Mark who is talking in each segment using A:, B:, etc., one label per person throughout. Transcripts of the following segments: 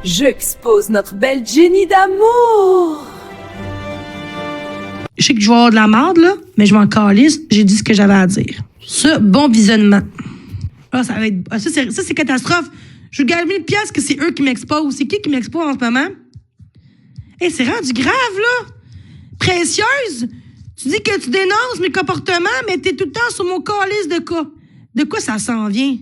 A: J'expose notre belle Jenny d'amour.
B: Je sais que je vais avoir de la merde, là, mais je m'en calisse. J'ai dit ce que j'avais à dire. Ça, bon visionnement. Ah, ça va être... Ah, ça, c'est catastrophe. Je vous gagne 1000 piastres que c'est eux qui m'exposent. C'est qui m'expose en ce moment? Hey, c'est rendu grave, là. Précieuse. Tu dis que tu dénonces mes comportements, mais t'es tout le temps sur mon calice de cas. De quoi ça s'en vient?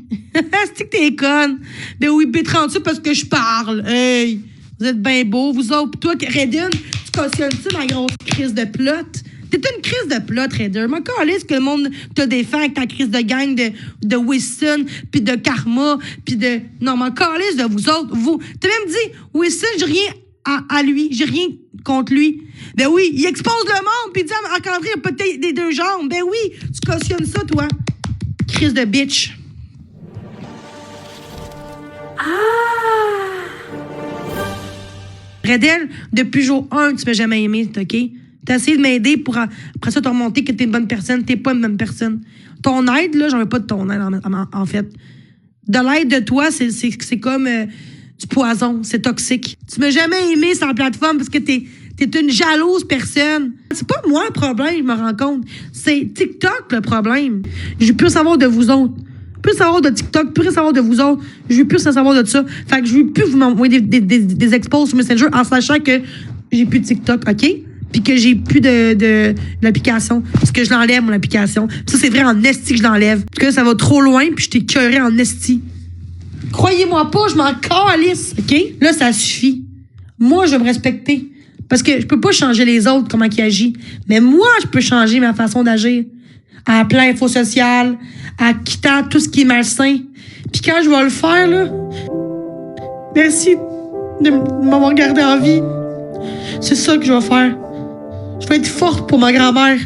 B: C'est que t'es conne. Ben oui, B38 parce que je parle. Hey, vous êtes bien beaux, vous autres. Toi, Redden, tu cautionnes-tu ma grosse crise de plot? T'es une crise de plot, Redden. Moi, calisse que le monde te défend avec ta crise de gang de Wilson, puis de Karma, puis de... Non, mais calisse de vous autres. Vous... T'as même dit, Wilson, j'ai rien à lui. J'ai rien contre lui. Ben oui, il expose le monde, puis il dit à Marc-André, il a peut-être des deux jambes. Ben oui, tu cautionnes ça, toi. Crise de bitch. Redel, depuis jour 1, tu m'as jamais aimé, OK? T'as essayé de m'aider pour après ça te remonter que t'es une bonne personne. T'es pas une bonne personne. Ton aide, là, j'en veux pas de ton aide, en fait. De l'aide de toi, c'est comme du poison. C'est toxique. Tu m'as jamais aimé sur la plateforme parce que t'es une jalouse personne. C'est pas moi le problème, je me rends compte. C'est TikTok le problème. Je veux plus savoir de vous autres. Plus savoir de TikTok, plus savoir de vous autres. Je veux plus savoir de ça. Fait que je veux plus vous m'envoyer des expos sur Messenger en sachant que j'ai plus de TikTok, OK? Puis que j'ai plus de l'application. Parce que je l'enlève, mon application. Puis ça, c'est vrai en esti que je l'enlève. Parce que ça va trop loin, puis je t'ai cœuré en esti. Croyez-moi pas, je m'en calisse, OK? Là, ça suffit. Moi, je vais me respecter. Parce que je peux pas changer les autres, comment ils agissent. Mais moi, je peux changer ma façon d'agir. En appelant Info Sociale, en quittant tout ce qui est malsain. Puis quand je vais le faire, là, merci de m'avoir gardé en vie. C'est ça que je vais faire. Je vais être forte pour ma grand-mère.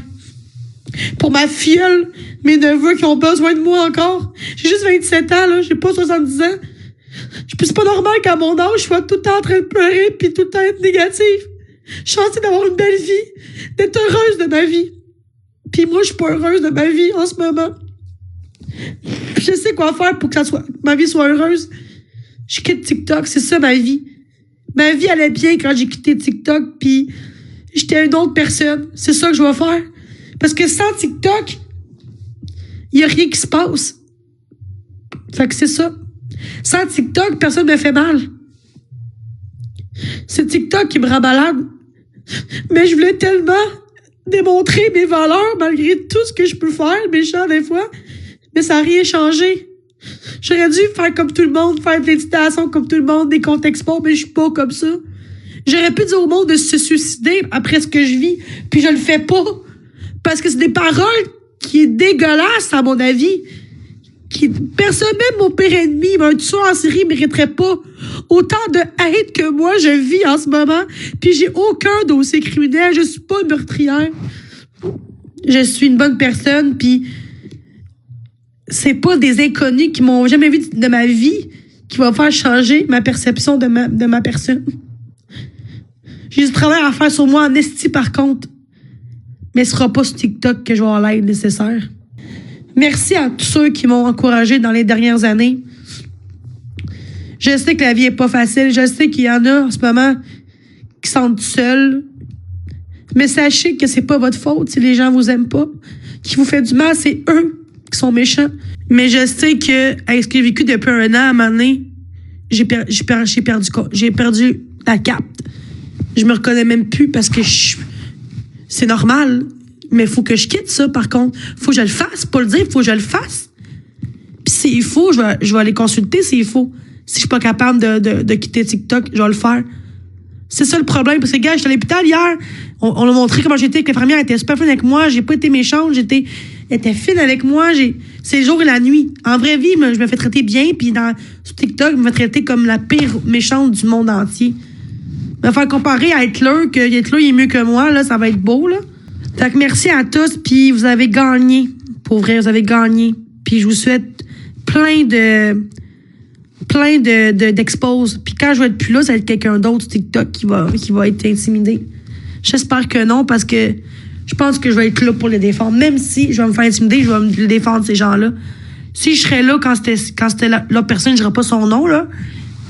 B: Pour ma filleule, mes neveux qui ont besoin de moi encore. J'ai juste 27 ans, là, j'ai pas 70 ans. C'est pas normal qu'à mon âge, je sois tout le temps en train de pleurer puis tout le temps être négative. Je suis censée d'avoir une belle vie, d'être heureuse de ma vie. Puis moi, je suis pas heureuse de ma vie en ce moment. Puis je sais quoi faire pour que ma vie soit heureuse. Je quitte TikTok, c'est ça ma vie. Ma vie allait bien quand j'ai quitté TikTok, puis j'étais une autre personne. C'est ça que je vais faire. Parce que sans TikTok, il y a rien qui se passe. Fait que c'est ça. Sans TikTok, personne me fait mal. C'est TikTok qui me rend malade. Mais je voulais tellement démontrer mes valeurs malgré tout ce que je peux faire, méchant des fois. Mais ça n'a rien changé. J'aurais dû faire comme tout le monde, faire de l'éducation comme tout le monde, des comptes expos, mais je suis pas comme ça. J'aurais pu dire au monde de se suicider après ce que je vis, puis je le fais pas. Parce que c'est des paroles qui est dégueulasses, à mon avis. Personne, même mon pire ennemi, un tueur en série, mériterait pas autant de haine que moi je vis en ce moment. Puis j'ai aucun dossier criminel, je suis pas une meurtrière. Je suis une bonne personne, puis c'est pas des inconnus qui m'ont jamais vu de ma vie qui vont faire changer ma perception de ma personne. J'ai du travail à faire sur moi en esti par contre. Mais ce sera pas sur TikTok que je vais avoir l'aide nécessaire. Merci à tous ceux qui m'ont encouragé dans les dernières années. Je sais que la vie est pas facile. Je sais qu'il y en a en ce moment qui sont seuls. Mais sachez que c'est pas votre faute si les gens vous aiment pas. Qui vous fait du mal, c'est eux qui sont méchants. Mais je sais que avec ce que j'ai vécu depuis un an, à un moment donné, j'ai perdu la cap. Je me reconnais même plus parce que c'est normal. Mais il faut que je quitte ça, par contre. Faut que je le fasse. Pas le dire, faut que je le fasse. Puis s'il faut, je vais aller consulter s'il faut. Si je suis pas capable de quitter TikTok, je vais le faire. C'est ça le problème. Parce que, gars, j'étais à l'hôpital hier. On l'a montré comment j'étais avec l'infirmière. Elle était super fine avec moi. J'ai pas été méchante. Elle était fine avec moi. C'est le jour et la nuit. En vraie vie, je me fais traiter bien. Puis sur TikTok, je me fais traiter comme la pire méchante du monde entier. Me faire comparer à Hitler, que Hitler il est mieux que moi, là, ça va être beau, là. Fait que merci à tous, puis vous avez gagné. Pour vrai, vous avez gagné. Puis je vous souhaite plein d'exposes. Puis quand je vais être plus là, ça va être quelqu'un d'autre sur TikTok qui va être intimidé. J'espère que non, parce que je pense que je vais être là pour les défendre. Même si je vais me faire intimider, je vais me défendre ces gens-là. Si je serais là quand c'était la personne, je dirais pas son nom, là.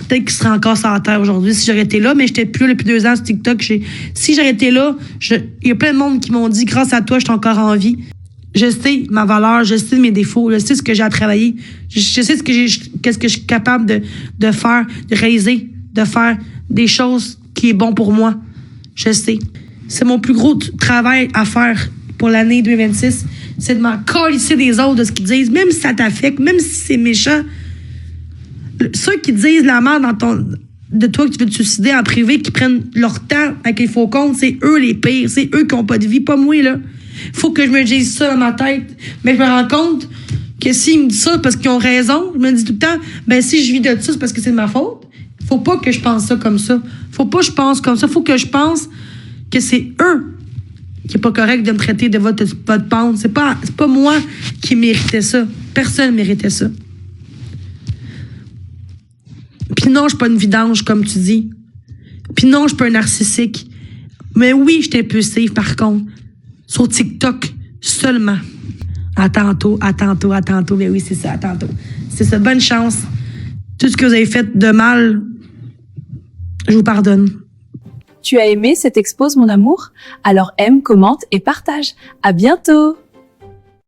B: peut-être qu'il serait encore sur la terre aujourd'hui si j'aurais été là, mais j'étais plus là depuis 2 ans sur TikTok. Si j'aurais été là, il y a plein de monde qui m'ont dit, grâce à toi, je suis encore en vie. Je sais ma valeur, je sais mes défauts, je sais ce que j'ai à travailler, je sais qu'est-ce que je suis capable de faire, de réaliser, de faire des choses qui est bon pour moi. Je sais. C'est mon plus gros travail à faire pour l'année 2026, c'est de m'en câlisser des autres, de ce qu'ils disent, même si ça t'affecte, même si c'est méchant. Ceux qui disent la merde de toi que tu veux te suicider en privé, qui prennent leur temps avec les faux comptes, c'est eux les pires, c'est eux qui n'ont pas de vie, pas moi, là. Faut que je me dise ça dans ma tête. Mais je me rends compte que s'ils me disent ça parce qu'ils ont raison, je me dis tout le temps, ben si je vis de ça, c'est parce que c'est de ma faute. Faut pas que je pense ça comme ça. Faut pas que je pense comme ça. Faut que je pense que c'est eux qui est pas correct de me traiter de votre pente. C'est pas moi qui méritais ça. Personne méritait ça. Puis non, je suis pas une vidange, comme tu dis. Puis non, je suis pas un narcissique. Mais oui, je suis impulsive, par contre. Sur TikTok seulement. À tantôt. Mais oui, c'est ça, à tantôt. C'est ça, bonne chance. Tout ce que vous avez fait de mal, je vous pardonne.
A: Tu as aimé cette expose, mon amour? Alors aime, commente et partage. À bientôt!